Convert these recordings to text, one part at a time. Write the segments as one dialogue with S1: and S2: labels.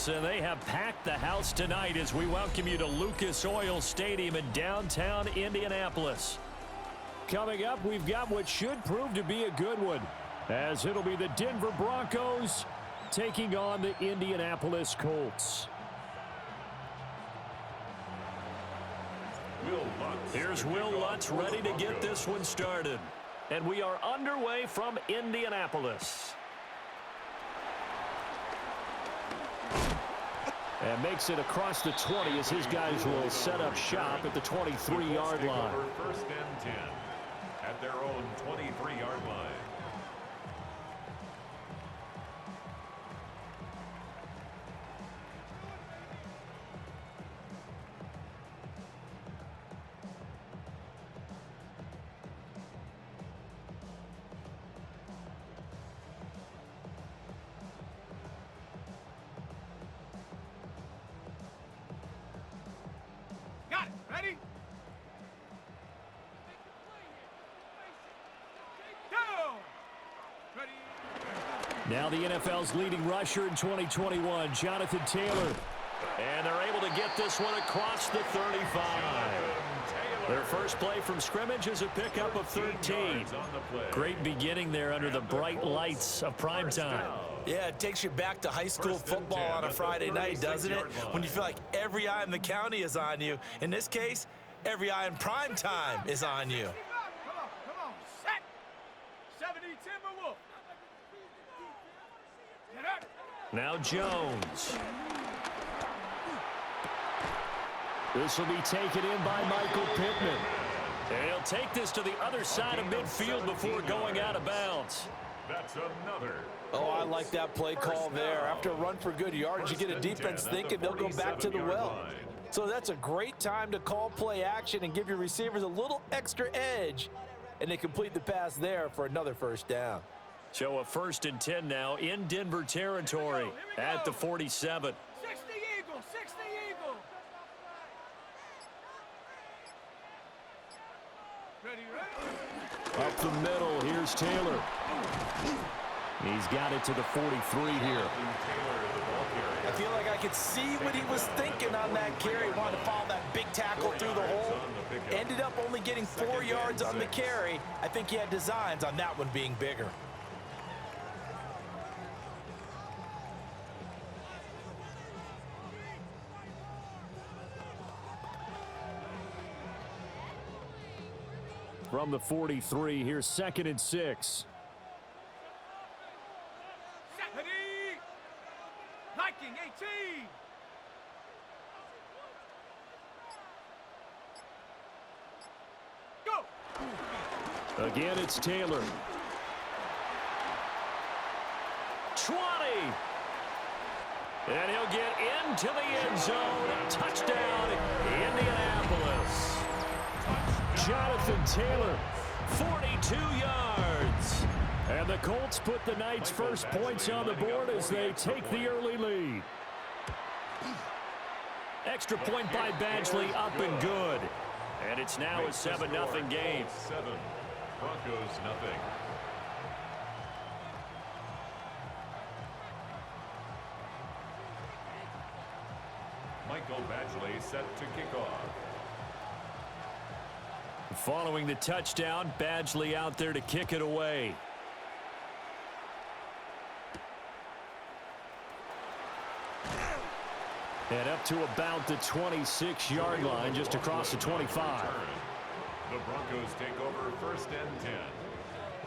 S1: Yes, and they have packed the house tonight as we welcome you to Lucas Oil Stadium in downtown Indianapolis. Coming up, we've got what should prove to be a good one, as it'll be the Denver Broncos taking on the Indianapolis Colts. Here's Will Lutz ready to get this one started. And we are underway from Indianapolis. And makes it across the 20 as his guys will set up shop at the 23-yard line.
S2: First and 10 at their own 23-yard line.
S1: Now the NFL's leading rusher in 2021, Jonathan Taylor. And they're able to get this one across the 35. Their first play from scrimmage is a pickup of 13. Great beginning there under the bright lights of primetime.
S3: Yeah, it takes you back to high school football on a Friday night, doesn't it? When you feel like every eye in the county is on you. In this case, every eye in primetime is on you.
S4: Come on, set. 70 Timberwolf.
S1: Now Jones. This will be taken in by Michael Pittman. And he'll take this to the other side of midfield before going out of bounds.
S2: That's another.
S3: Oh, I like that play call there. After a run for good yards, you get a defense thinking they'll go back to the well. So that's a great time to call play action and give your receivers a little extra edge. And they complete the pass there for another first down.
S1: So a 1st and 10 now in Denver territory at the 47.
S4: 60 Eagle, 60 Eagle. Ready.
S1: Up the middle, here's Taylor. He's got it to the 43 here.
S3: I feel like I could see what he was thinking on that carry. Wanted to follow that big tackle through the hole. Ended up only getting 4 yards on the carry. I think he had designs on that one being bigger.
S1: From the 43, here's 2nd and 6.
S4: Ready. Liking 18. Go.
S1: Again, it's Taylor. 20. And he'll get into the end zone. Touchdown, Indianapolis. Jonathan Taylor, 42 yards. And the Colts put the night's first points on the board as they take the early lead. Extra point by Badgley, up and good. And it's now a 7-0 game.
S2: 7, Broncos nothing. Michael Badgley set to kick off.
S1: Following the touchdown, Badgley out there to kick it away. And up to about the 26-yard line, just across the 25.
S2: The Broncos take over 1st and 10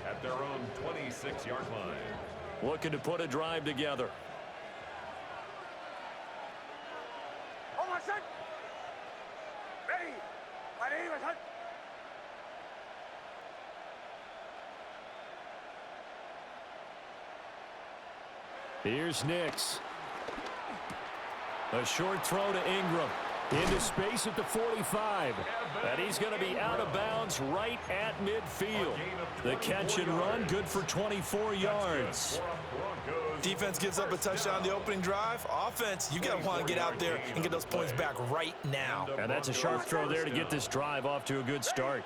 S2: at their own 26-yard line.
S1: Looking to put a drive together.
S4: Ready.
S1: Here's Nix. A short throw to Ingram. Into space at the 45. And he's going to be out of bounds right at midfield. The catch and run, good for 24 yards.
S3: Defense gives up a touchdown on the opening drive. Offense, you got to want to get out there and get those points back right now.
S1: And that's a sharp throw there to get this drive off to a good start.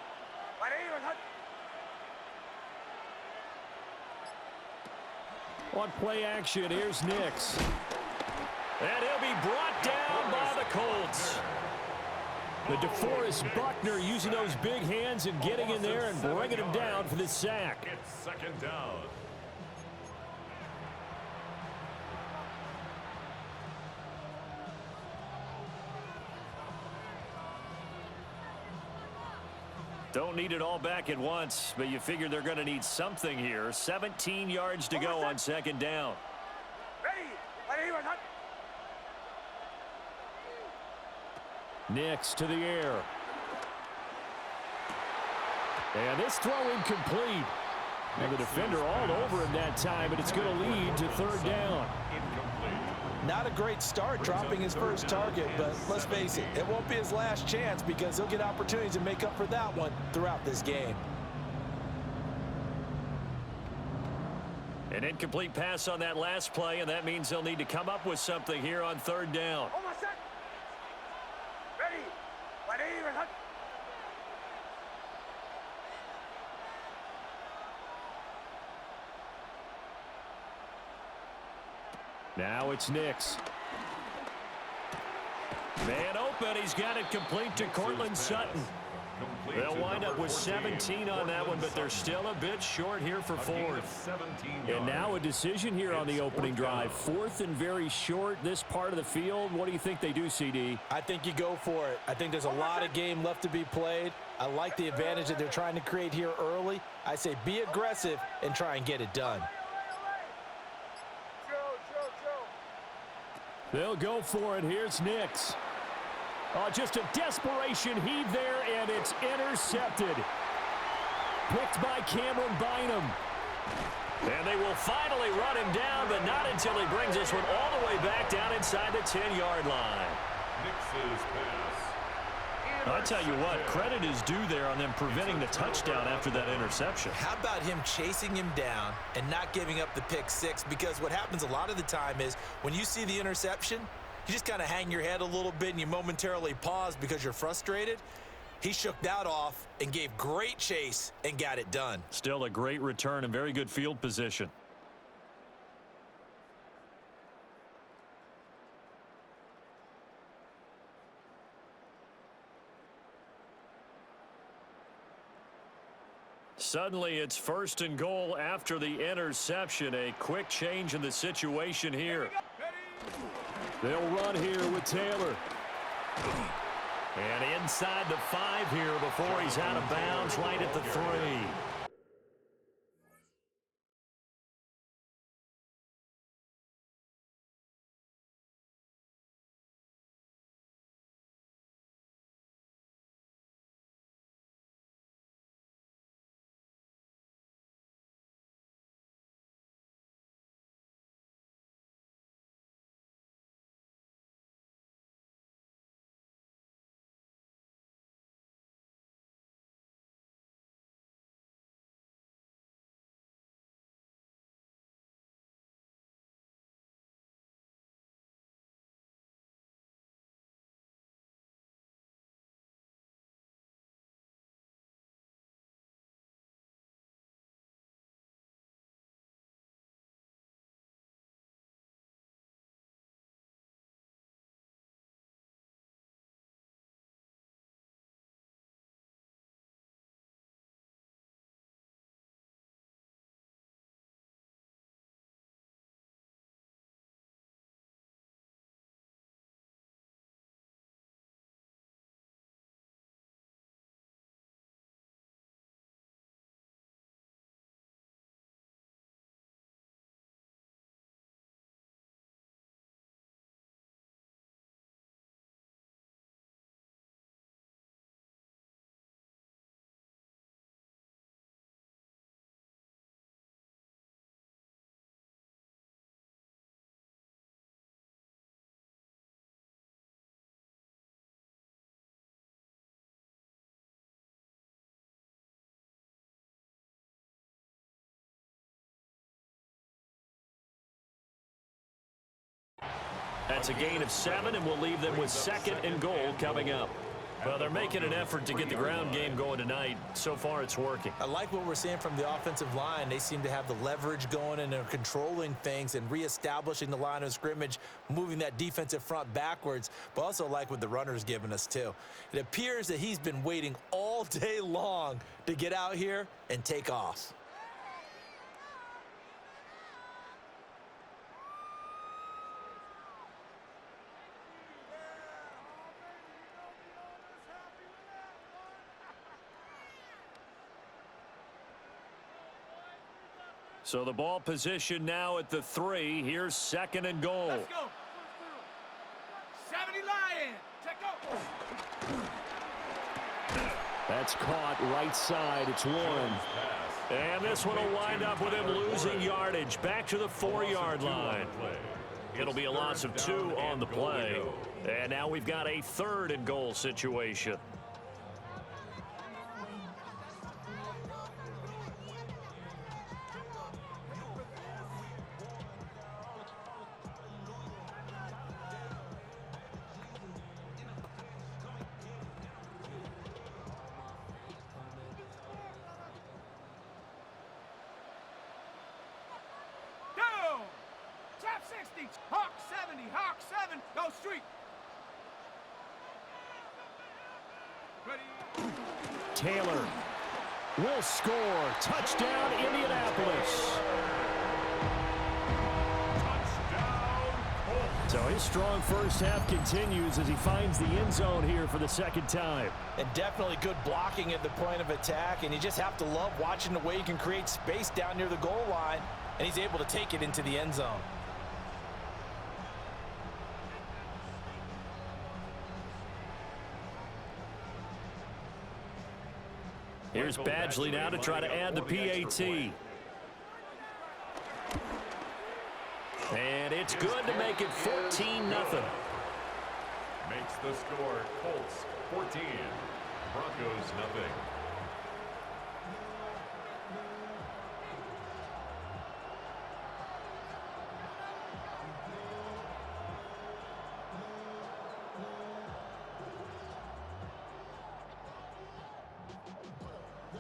S1: On play action, here's Nix. And he'll be brought down by the Colts. The DeForest Buckner using those big hands and getting in there and bringing him down for the sack.
S2: It's second down.
S1: Don't need it all back at once, but you figure they're going to need something here. 17 yards to go on second down. Nix to the air. And this throw incomplete. And the defender all over him that time, and it's going to lead to third down.
S3: Not a great start dropping his first target, but let's face it, it won't be his last chance because he'll get opportunities to make up for that one throughout this game.
S1: An incomplete pass on that last play, and that means they'll need to come up with something here on third down. Now it's Nix. Man open. He's got it complete to Cortland Sutton. They'll wind up with 17 on that one, but they're still a bit short here for Ford. And now a decision here on the opening drive. Fourth and very short, this part of the field. What do you think they do, CD?
S3: I think you go for it. I think there's a lot of game left to be played. I like the advantage that they're trying to create here early. I say be aggressive and try and get it done.
S1: They'll go for it. Here's Nix. Oh, just a desperation heave there, and it's intercepted. Picked by Cameron Bynum. And they will finally run him down, but not until he brings this one all the way back down inside the 10-yard line.
S2: Nix's pass.
S1: I tell you what, credit is due there on them preventing the touchdown after that interception.
S3: How about him chasing him down and not giving up the pick six? Because what happens a lot of the time is when you see the interception, you just kind of hang your head a little bit and you momentarily pause because you're frustrated. He shook that off and gave great chase and got it done.
S1: Still a great return and very good field position. Suddenly it's first and goal after the interception. A quick change in the situation here. They'll run here with Taylor. And inside the 5 here before he's out of bounds right at the 3. That's a gain of 7, and we'll leave them with second and goal coming up. Well, they're making an effort to get the ground game going tonight. So far, it's working.
S3: I like what we're seeing from the offensive line. They seem to have the leverage going, and they're controlling things and reestablishing the line of scrimmage, moving that defensive front backwards, but also like what the runner's giving us, too. It appears that he's been waiting all day long to get out here and take off.
S1: So the ball position now at the 3. Here's 2nd and goal.
S4: Let's go. 70 Lion. Take over.
S1: That's caught right side. It's 1. And this one will wind up with him losing yardage back to the 4-yard line. It'll be a loss of 2 on the play. And now we've got a 3rd and goal situation.
S4: Tap 60. Hawk 70. Hawk 7. Go street. Ready.
S1: Taylor will score. Touchdown, Indianapolis.
S2: Touchdown, Colts.
S1: So his strong first half continues as he finds the end zone here for the 2nd time.
S3: And definitely good blocking at the point of attack, and you just have to love watching the way he can create space down near the goal line, and he's able to take it into the end zone.
S1: Here's Badgley now to try to add the PAT. And it's good to make it 14-0.
S2: Makes the score Colts 14, Broncos nothing.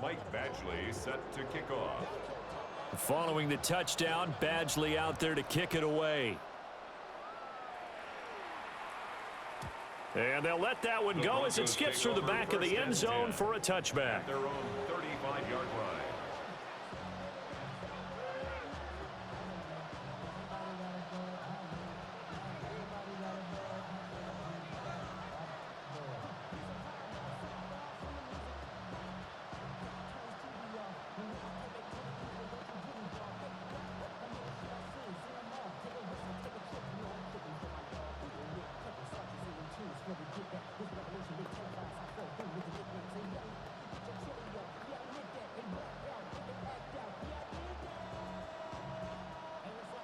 S2: Mike Badgley set to kick off.
S1: Following the touchdown, Badgley out there to kick it away. And they'll let that one go as it skips through the back of the end zone for a touchback.
S2: At their own 35-yard line.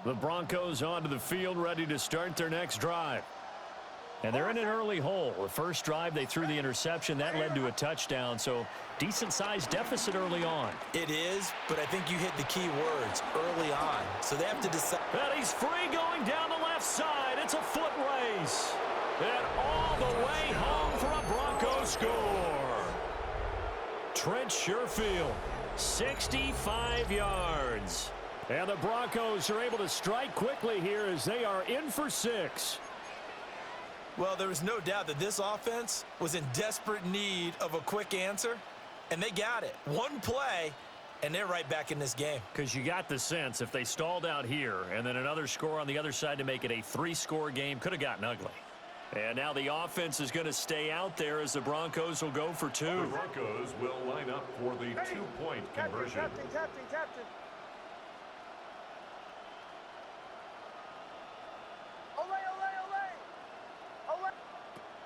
S1: The Broncos onto the field, ready to start their next drive. And they're in an early hole. The first drive, they threw the interception. That led to a touchdown, so decent-sized deficit early on.
S3: It is, but I think you hit the key words, early on. So they have to decide.
S1: And he's free going down the left side. It's a foot race. And all the way home for a Broncos score. Trent Sherfield, 65 yards. And the Broncos are able to strike quickly here as they are in for 6.
S3: Well, there was no doubt that this offense was in desperate need of a quick answer, and they got it. One play, and they're right back in this game.
S1: Because you got the sense if they stalled out here and then another score on the other side to make it a 3-score game, could have gotten ugly. And now the offense is going to stay out there as the Broncos will go for 2.
S2: The Broncos will line up for the 2-point conversion.
S4: Captain.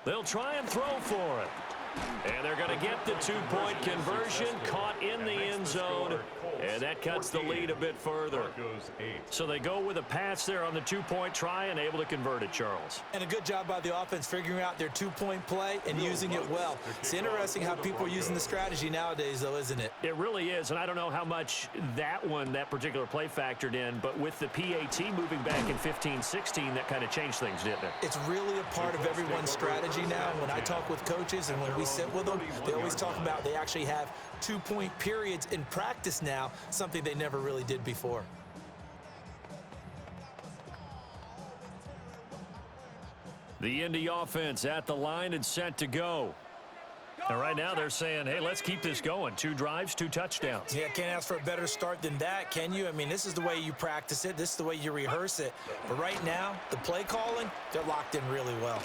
S1: They'll try and throw for it. And they're going to get the 2-point conversion, caught in the end zone, and that cuts the lead a bit further. So they go with a pass there on the 2-point try and able to convert it, Charles.
S3: And a good job by the offense figuring out their 2-point play and using it well. It's interesting how people are using the strategy nowadays, though, isn't it?
S1: It really is, and I don't know how much that particular play factored in, but with the PAT moving back in 15-16, that kind of changed things, didn't it?
S3: It's really a part of everyone's strategy now. When I talk with coaches and when we we sit with them, they always talk about they actually have 2-point periods in practice now, something they never really did before.
S1: The Indy offense at the line and set to go. And right now they're saying, hey, let's keep this going. 2 drives, 2 touchdowns.
S3: Yeah, can't ask for a better start than that, can you? I mean, this is the way you practice it. This is the way you rehearse it. But right now, the play calling, they're locked in really well.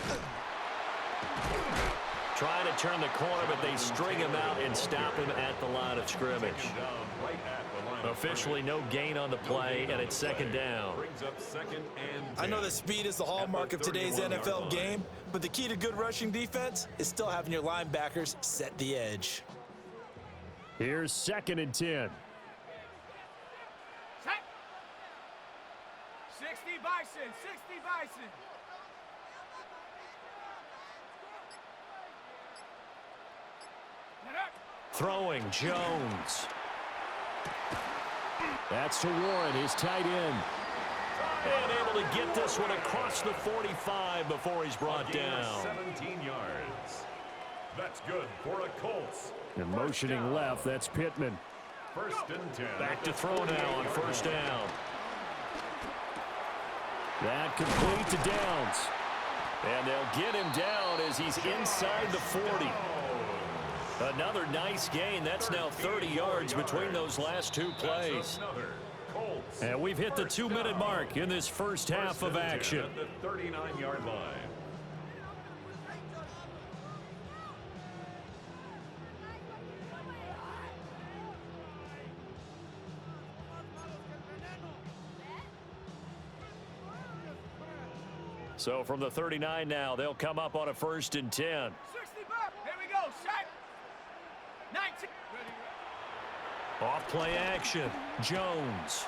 S1: Trying to turn the corner, but they string him out and stop him at the line of scrimmage. Officially no gain on the play, and it's second down.
S3: I know that speed is the hallmark of today's NFL game, but the key to good rushing defense is still having your linebackers set the edge.
S1: Here's 2nd and 10.
S4: Set. 60 Bison, 60 Bison.
S1: Throwing Jones. That's to Warren, his tight end. And able to get this one across the 45 before he's brought down.
S2: 17 yards. That's good for a Colts.
S1: And motioning left, that's Pittman.
S2: 1st and 10.
S1: Back to throw now on 1st down. That complete to Downs. And they'll get him down as he's inside the 40. Another nice gain. That's now 30 yards between those last 2 plays. And we've hit the 2-minute mark in this first half of action.
S2: At the 39-yard line.
S1: So from the 39 now, they'll come up on a 1st and 10.
S4: 60 back. Here we go. Set. 19.
S1: Off play action. Jones.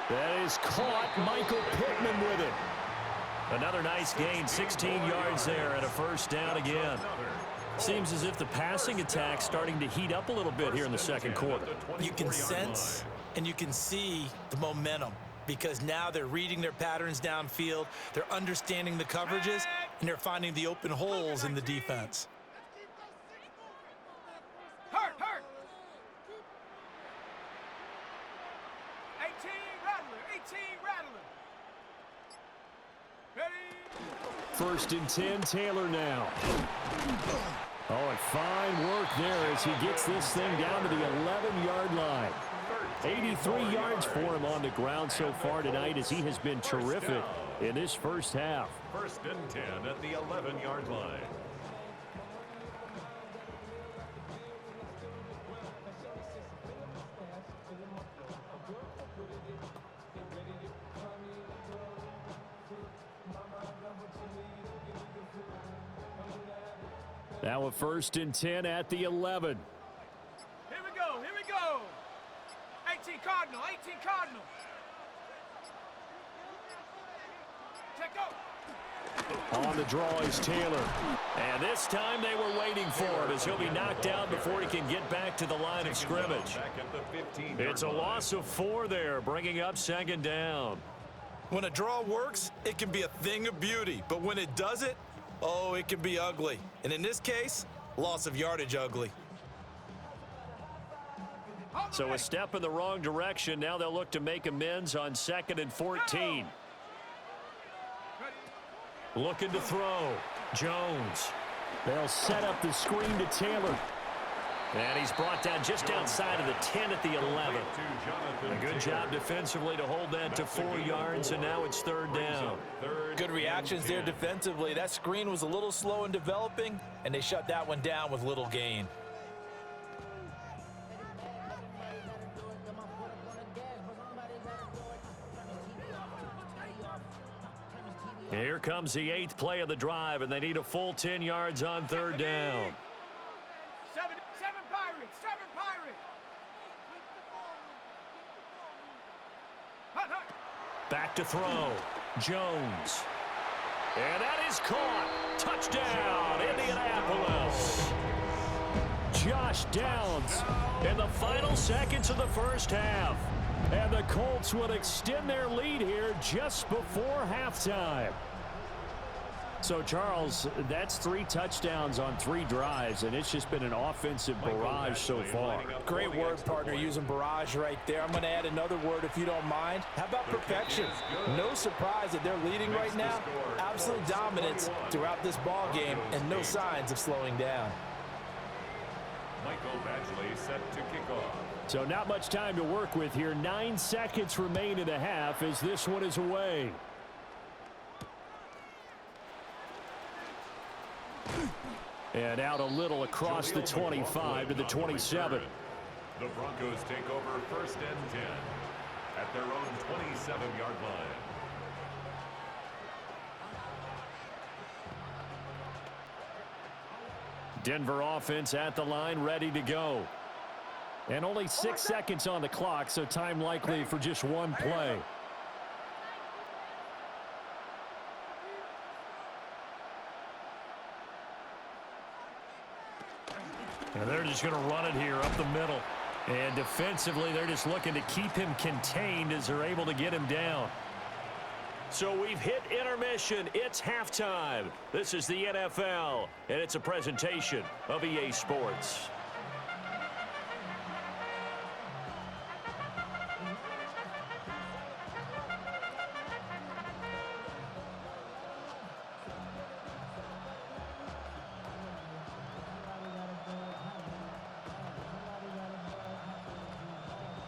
S1: That is caught. Michael Pittman with it. Another nice gain. 16 yards there and a 1st down again. Seems as if the passing attack's starting to heat up a little bit here in the 2nd quarter.
S3: You can sense and you can see the momentum because now they're reading their patterns downfield, they're understanding the coverages, and they're finding the open holes in the defense.
S4: Hurt. 18 Rattler. Ready.
S1: 1st and 10, Taylor now. Oh, and fine work there as he gets this thing down to the 11-yard line. 83 yards for him on the ground so far tonight as he has been terrific in this first half.
S2: 1st and 10 at the 11-yard line.
S1: Now a 1st and 10 at the 11.
S4: Here we go. 18 Cardinal. Check go.
S1: On the draw is Taylor. And this time they were waiting for him as he'll be knocked out before he can get back to the line of scrimmage. It's a loss of 4 there, bringing up 2nd down.
S3: When a draw works, it can be a thing of beauty. But when it doesn't, oh, it can be ugly. And in this case, loss of yardage ugly.
S1: So a step in the wrong direction. Now they'll look to make amends on 2nd and 14. Looking to throw. Jones. They'll set up the screen to Taylor. And he's brought down just outside of the 10 at the 11. A good job defensively to hold that to 4 yards, and now it's 3rd down.
S3: Good reactions there defensively. That screen was a little slow in developing, and they shut that one down with little gain.
S1: Here comes the 8th play of the drive, and they need a full 10 yards on 3rd down.
S4: Seven Pirates. Hut.
S1: Back to throw. Jones. And that is caught. Touchdown, Indianapolis. Josh Downs in the final seconds of the first half. And the Colts would extend their lead here just before halftime. So, Charles, that's 3 touchdowns on 3 drives, and it's just been an offensive barrage so far.
S3: Great word, partner, using barrage right there. I'm going to add another word if you don't mind. How about perfection? No surprise that they're leading right now. Absolute dominance throughout this ball game and no signs of slowing down.
S2: Michael Badgley set to kick off.
S1: So not much time to work with here. 9 seconds remain in the half as this one is away. And out a little across the 25 to the 27.
S2: The Broncos take over 1st and 10 at their own 27-yard line.
S1: Denver offense at the line, ready to go. And only 6 seconds on the clock, so time likely for just one play. And they're just going to run it here up the middle. And defensively, they're just looking to keep him contained as they're able to get him down. So we've hit intermission. It's halftime. This is the NFL, and it's a presentation of EA Sports.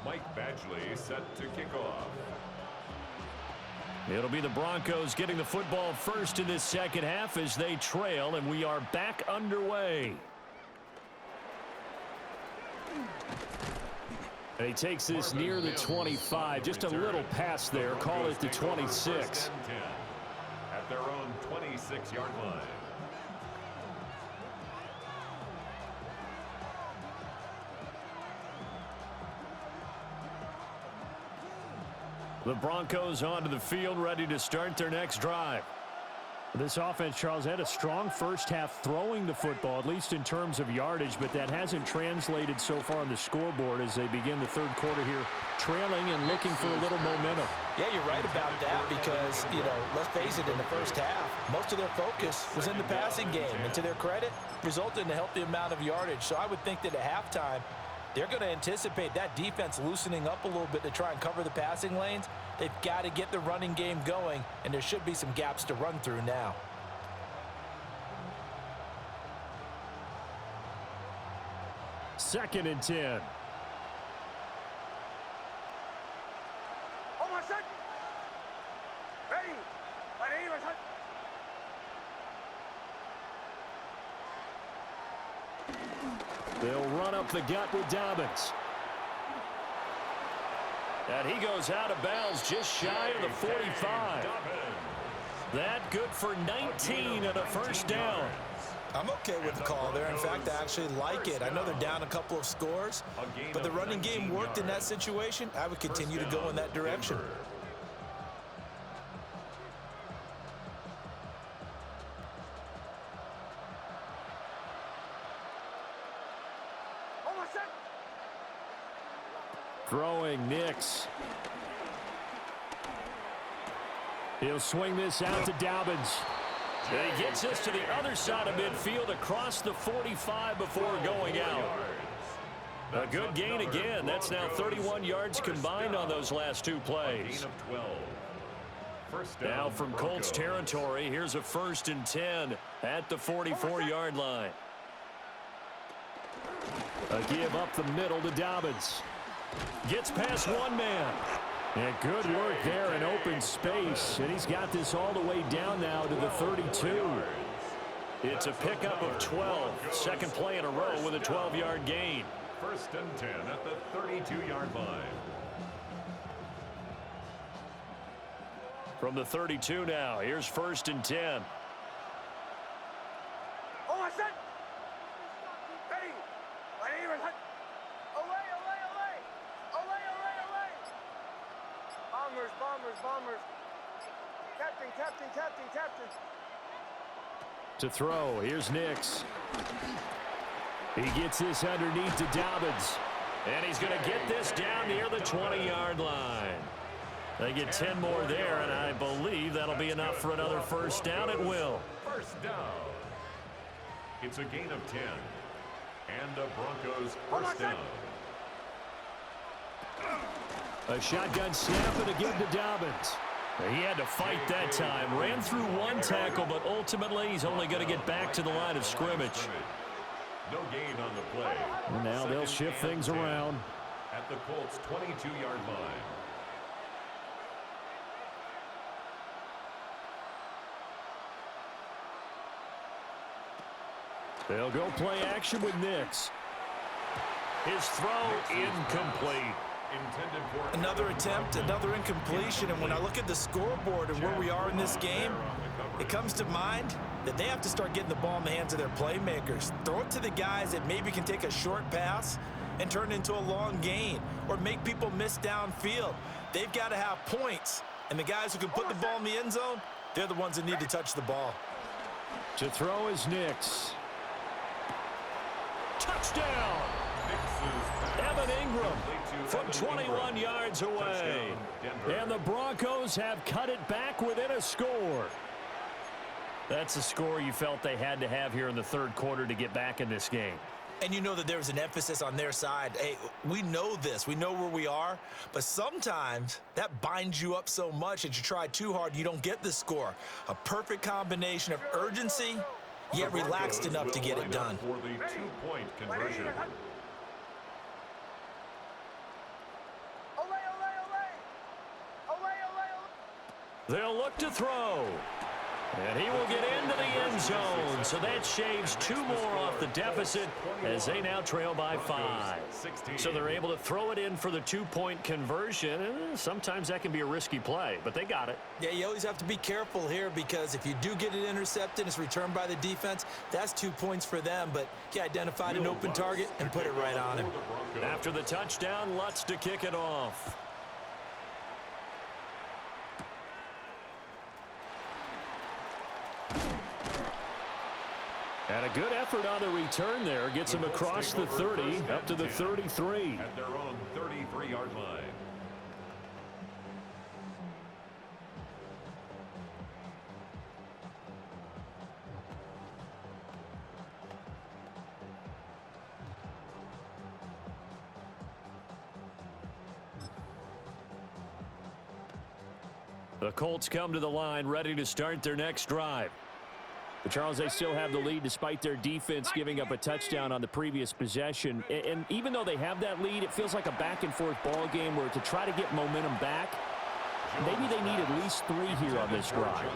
S2: Mike Badgley set to kick off.
S1: It'll be the Broncos getting the football first in this second half as they trail, and we are back underway. And he takes this near the 25. Just a little pass there. Call it the 26.
S2: At their own 26-yard line.
S1: The Broncos onto the field, ready to start their next drive. This offense, Charles, had a strong first half throwing the football, at least in terms of yardage, but that hasn't translated so far on the scoreboard as they begin the third quarter here, trailing and looking for a little momentum.
S3: Yeah, you're right about that because, let's face it, in the first half, most of their focus was in the passing game. And to their credit, resulted in a healthy amount of yardage. So I would think that at halftime, they're going to anticipate that defense loosening up a little bit to try and cover the passing lanes. They've got to get the running game going, and there should be some gaps to run through now.
S1: Second and 10.
S4: On my set. Ready.
S1: They'll run up the gut with Dobbins. And he goes out of bounds just shy of the 45. That good for 19 and a first down.
S3: I'm okay with the call there. In fact, I actually like it. I know they're down a couple of scores, but the running game worked in that situation. I would continue to go in that direction.
S1: Throwing Nix. He'll swing this out to Dobbins. And he gets this to the other side of midfield across the 45 before going out. A good gain again. That's now 31 yards combined on those last 2 plays. Now from Colts territory, here's a 1st and 10 at the 44-yard line. A give up the middle to Dobbins. Gets past one man. And good work there in open space. And he's got this all the way down now to the 32. It's a pickup of 12. Second play in a row with a 12-yard gain.
S2: 1st and 10 at the 32-yard line.
S1: From the 32 now, here's 1st and 10.
S4: On my set. Ready. Bombers. Captain.
S1: To throw, here's Nix. He gets this underneath to Dobbins. And he's going to get this down near the 20-yard line. They get 10 more there, and I believe that'll be enough for another first down. It will.
S2: first down. It's a gain of 10. And the Broncos first down.
S1: A shotgun snap and a give to Dobbins. He had to fight that time. Ran through one tackle, but ultimately he's only going to get back to the line of scrimmage.
S2: No gain on the play.
S1: And now they'll shift things around.
S2: At the Colts' 22-yard line.
S1: They'll go play action with Nix. His throw incomplete.
S3: Another attempt, another incompletion, and when I look at the scoreboard and where we are in this game, it comes to mind that they have to start getting the ball in the hands of their playmakers. Throw it to the guys that maybe can take a short pass and turn it into a long gain or make people miss downfield. They've got to have points, and the guys who can put the ball in the end zone, they're the ones that need to touch the ball.
S1: To throw is Nix. Touchdown! Evan Ingram from 21 yards away. And the Broncos have cut it back within a score. That's a score you felt they had to have here in the third quarter to get back in this game.
S3: And you know that there's an emphasis on their side. Hey, we know this. We know where we are. But sometimes that binds you up so much that you try too hard, you don't get the score. A perfect combination of urgency, yet relaxed enough to get it done.
S2: For the two-point conversion.
S1: They'll look to throw. And he will get into the end zone. So that shaves two more off the deficit as they now trail by 5. So they're able to throw it in for the two-point conversion. Sometimes that can be a risky play, but they got it.
S3: Yeah, you always have to be careful here because if you do get it intercepted, it's returned by the defense, that's 2 points for them. But he identified an open target and put it right on him.
S1: After the touchdown, Lutz to kick it off. And a good effort on the return there. Gets him across the 30, up to the 33.
S2: At their own 33-yard line.
S1: The Colts come to the line, ready to start their next drive. But Charles, they still have the lead despite their defense giving up a touchdown on the previous possession. And even though they have that lead, it feels like a back-and-forth ball game where to try to get momentum back, maybe they need at least 3 here on this drive.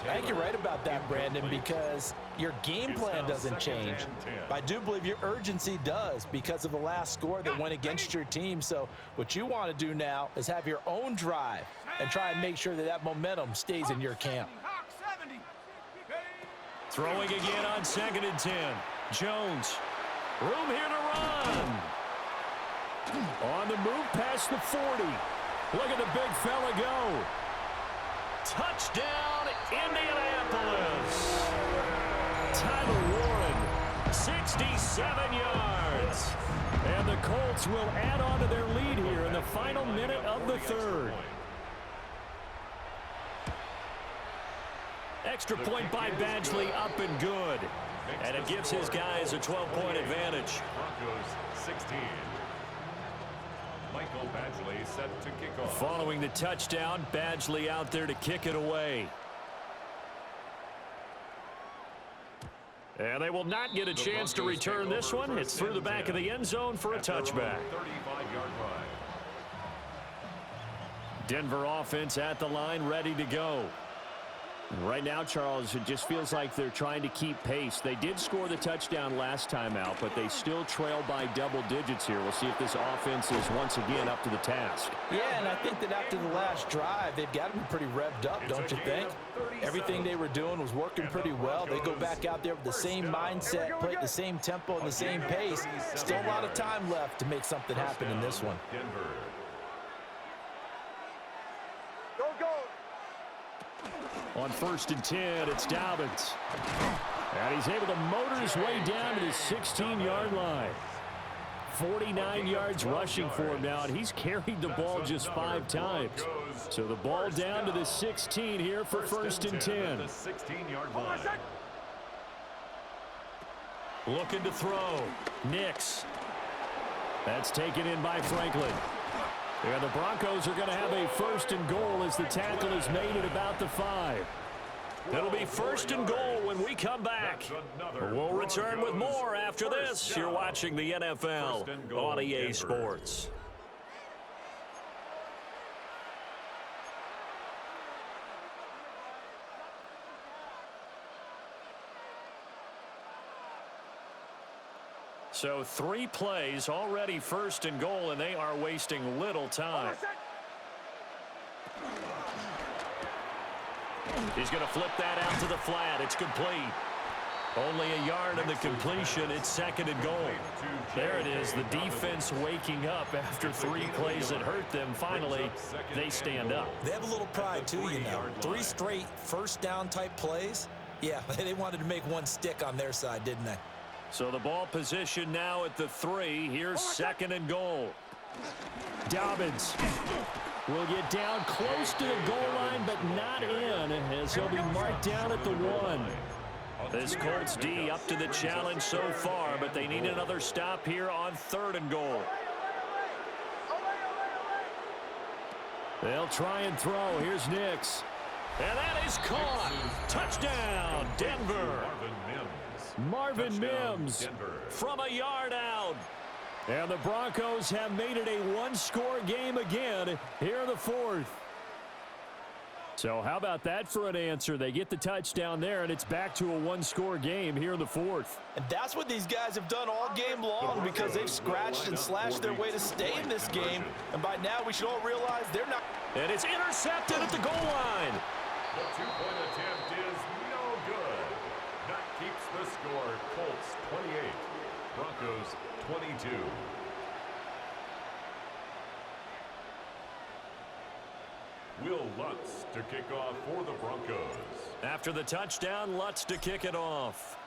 S3: I think you're right about that, Brandon, because your game plan doesn't change. I do believe your urgency does because of the last score that went against your team. So what you want to do now is have your own drive and try and make sure that that momentum stays in your camp.
S1: Throwing again on 2nd and 10. Jones. Room here to run. On the move past the 40. Look at the big fella go. Touchdown, Indianapolis. Tyler Warren, 67 yards. And the Colts will add on to their lead here in the final minute of the third. Extra point by Badgley, up and good. And it gives his guys a 12-point advantage.
S2: Broncos 16. Michael Badgley set to kick off.
S1: Following the touchdown, Badgley out there to kick it away. And they will not get a chance to return this one. It's through the back of the end zone for a touchback.
S2: 35-yard line.
S1: Denver offense at the line, ready to go. Right now, Charles, it just feels like they're trying to keep pace. They did score the touchdown last time out, but they still trail by double digits here. We'll see if this offense is once again up to the task.
S3: Yeah, and I think that after the last drive, they've got to be pretty revved up, don't you think? Everything they were doing was working pretty well. They go back out there with the same mindset, play at the same tempo and the same pace. Still a lot of time left to make something happen in this one.
S2: Denver.
S1: On 1st and 10, it's Dobbins. And he's able to motor his way down to the 16-yard line. 49 yards rushing for him now, and he's carried the ball just 5 times. So the ball down to the 16 here for 1st and 10.
S2: The 16-yard line.
S1: Looking to throw. Nix. That's taken in by Franklin. And the Broncos are going to have a 1st and goal as the tackle is made at about the 5. It'll be 1st and goal when we come back. We'll return with more after this. You're watching the NFL on EA Sports. So 3 plays already 1st and goal, and they are wasting little time. He's going to flip that out to the flat. It's complete. Only a yard in the completion. It's 2nd and goal. There it is. The defense waking up after 3 plays that hurt them. Finally, they stand up.
S3: They have a little pride, too, you know. 3 straight first down type plays. Yeah, they wanted to make one stick on their side, didn't they?
S1: So the ball position now at the 3. Here's 2nd and goal. Dobbins will get down close to the goal line, but not in, as he'll be marked down at the 1. This Colts D up to the challenge so far, but they need another stop here on 3rd and goal. They'll try and throw. Here's Nix. And that is caught. Touchdown, Denver. Marvin Mims from a yard out. And the Broncos have made it a 1-score game again here in the 4th. So how about that for an answer? They get the touchdown there, and it's back to a 1-score game here in the 4th.
S3: And that's what these guys have done all game long, because they've scratched and slashed their way to stay in this game. And by now we should all realize they're not.
S1: And it's intercepted at the goal line.
S2: The 2-point attempt is no good. That keeps the score. Colts 28, Broncos 22. Will Lutz to kick off for the Broncos.
S1: After the touchdown, Lutz to kick it off.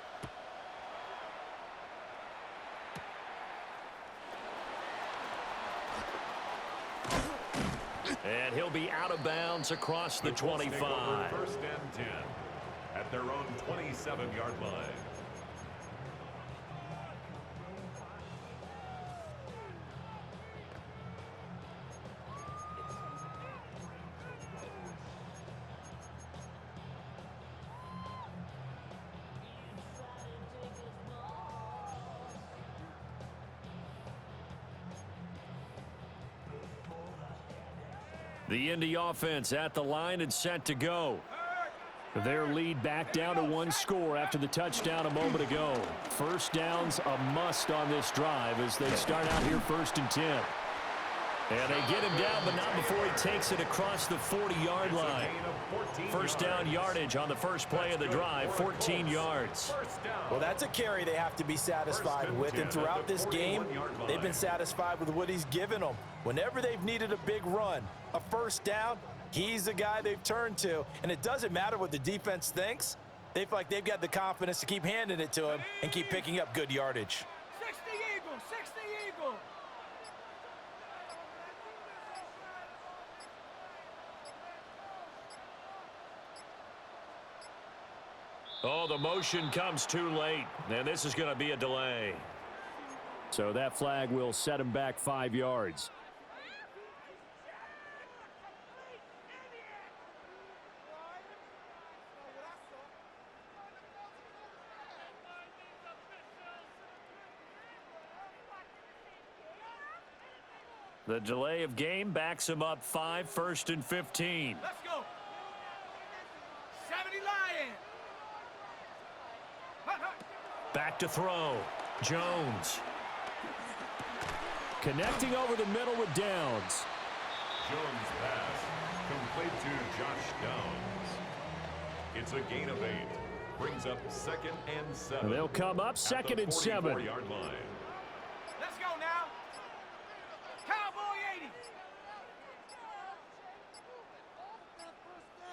S1: And he'll be out of bounds across the 25.
S2: 1st and 10 at their own 27-yard line.
S1: The Indy offense at the line and set to go. Their lead back down to 1 score after the touchdown a moment ago. 1st down's a must on this drive as they start out here 1st and 10. And they get him down, but not before he takes it across the 40-yard line. 1st down yardage on the first play of the drive, 14 yards.
S3: Well, that's a carry they have to be satisfied with, and throughout this game, they've been satisfied with what he's given them. Whenever they've needed a big run, a 1st down, he's the guy they've turned to, and it doesn't matter what the defense thinks. They feel like they've got the confidence to keep handing it to him and keep picking up good yardage.
S4: 60 Eagle, 60 Eagle.
S1: Oh, the motion comes too late, and this is going to be a delay. So that flag will set him back 5 yards. The delay of game backs him up 5, 1st and 15.
S4: Let's go. 70 Lions.
S1: Back to throw. Jones. Connecting over the middle with Downs.
S2: Jones pass complete to Josh Downs. It's a gain of 8. Brings up 2nd and 7.
S1: They'll come up 2nd and 7.
S2: 44-yard line.
S4: Let's go now. Cowboy 80.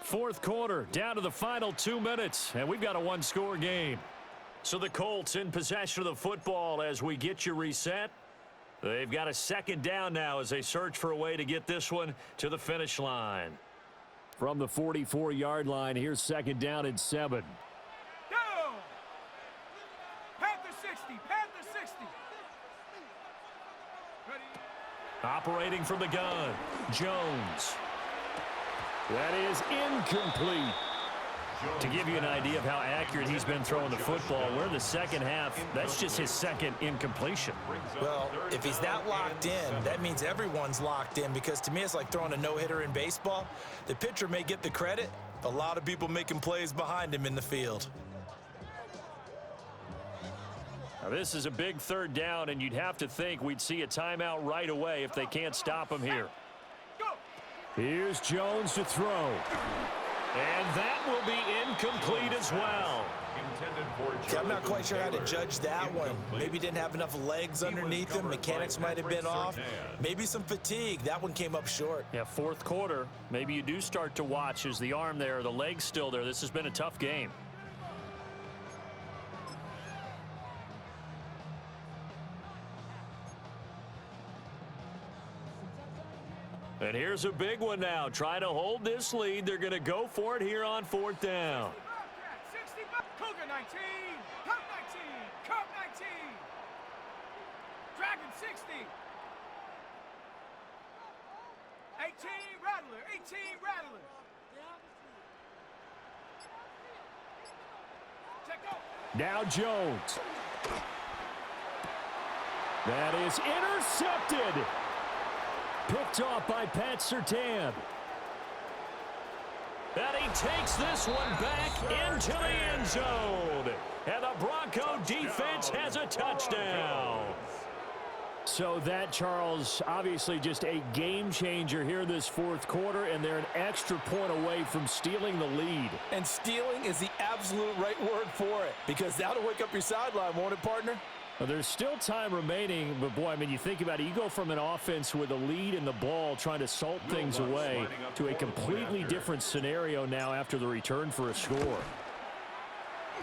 S1: 4th quarter, down to the final 2 minutes, and we've got a 1-score game. So the Colts in possession of the football as we get you reset. They've got a 2nd down now as they search for a way to get this one to the finish line. From the 44-yard line, here's 2nd down and 7.
S4: Go. Panther 6. 60. Panther 60. Ready.
S1: Operating from the gun, Jones. That is incomplete. To give you an idea of how accurate he's been throwing the football, we're in the second half. That's just his second incompletion.
S3: Well, if he's that locked in, that means everyone's locked in, because to me it's like throwing a no-hitter in baseball. The pitcher may get the credit, but a lot of people making plays behind him in the field.
S1: Now, this is a big third down, and you'd have to think we'd see a timeout right away if they can't stop him here. Here's Jones to throw. And that will be incomplete as well.
S3: I'm not quite sure how to judge that one. Maybe didn't have enough legs underneath him. Mechanics might have been off. Maybe some fatigue. That one came up short.
S1: Yeah, fourth quarter. Maybe you do start to watch as the arm there, the leg's still there. This has been a tough game. And here's a big one now. Trying to hold this lead. They're going to go for it here on fourth down.
S4: 60. Cougar 19. Cup 19. Cup 19. Dragon 60. 18 Rattler. 18 Rattler. Check out.
S1: Now Jones. That is intercepted. Picked off by Pat Surtain. And he takes this one back into the end zone. And the Bronco defense has a touchdown. So that, Charles, obviously just a game changer here this fourth quarter, and they're an extra point away from stealing the lead.
S3: And stealing is the absolute right word for it, because that'll wake up your sideline, won't it, partner?
S1: Well, there's still time remaining, but boy, I mean, you think about it, you go from an offense with a lead in the ball trying to salt things away to a completely different scenario now after the return for a score.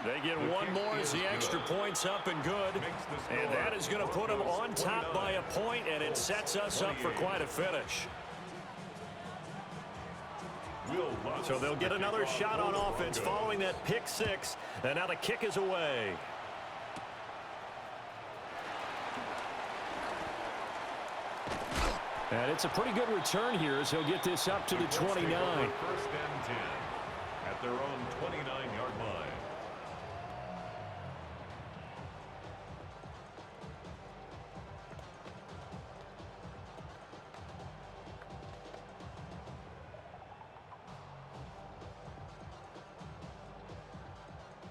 S1: They get one more as the extra point's up and good, and that is going to put them on top by a point, and it sets us up for quite a finish. So they'll get another shot on offense following that pick six, and now the kick is away. And it's a pretty good return here as he'll get this up to the 29.
S2: First and 10 at their own 29-yard line.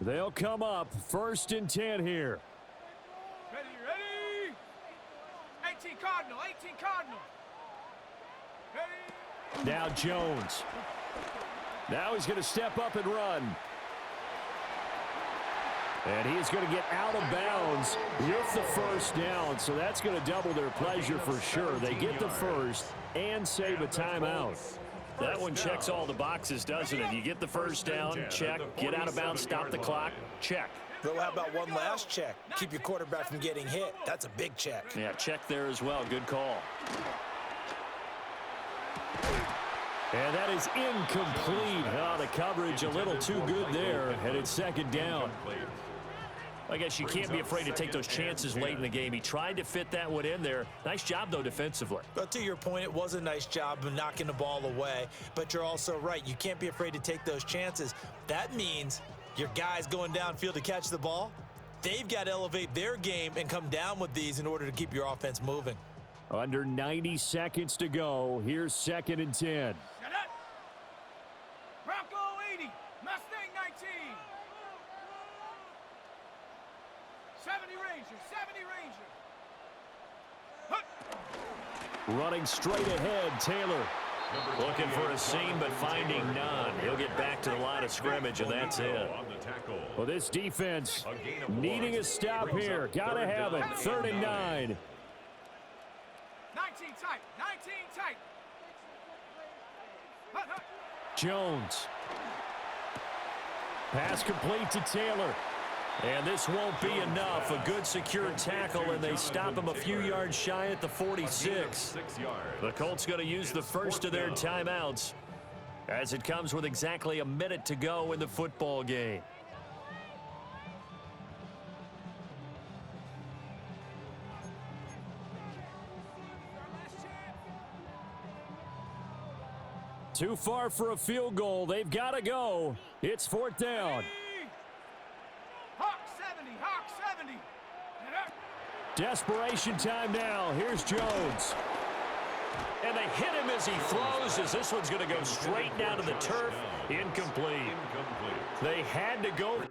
S1: They'll come up first and 10 here.
S4: Ready, ready. 18 Cardinal. 18 Cardinal. Ready.
S1: Now Jones. Now he's going to step up and run. And he's going to get out of bounds with the first down. So that's going to double their pleasure for sure. They get the first and save a timeout. That one checks all the boxes, doesn't it? You get the first down, check. Get out of bounds, stop the clock, check.
S3: Well, how about one last check? Keep your quarterback from getting hit. That's a big check.
S1: Yeah, check there as well. Good call. And that is incomplete. Oh, the coverage a little too good there, and it's second down. I guess you can't be afraid to take those chances late in the game. He tried to fit that one in there. Nice job, though, defensively.
S3: But to your point, it was a nice job of knocking the ball away. But you're also right. You can't be afraid to take those chances. That means your guys going downfield to catch the ball, they've got to elevate their game and come down with these in order to keep your offense moving.
S1: Under 90 seconds to go. Here's second and 10.
S4: Shut up. Bronco 80. Mustang 19. 70 Ranger. 70 Ranger.
S1: Running straight ahead, Taylor. Looking for a seam, but finding none. He'll get back to the line of scrimmage, and that's it. Well, this defense needing a stop here. Got to have it. 3rd and 9.
S4: 19 tight. 19 tight. Hut, hut.
S1: Jones. Pass complete to Taylor. And this won't be enough. A good secure tackle, and they stop him a few yards shy at the 46. The Colts going to use the first of their timeouts as it comes with exactly a minute to go in the football game. Too far for a field goal. They've got to go. It's 4th down.
S4: Hawk 70, Hawk 70.
S1: Desperation time now. Here's Jones. And they hit him as he throws, as this one's going to go straight down to the turf. Incomplete. They had to go.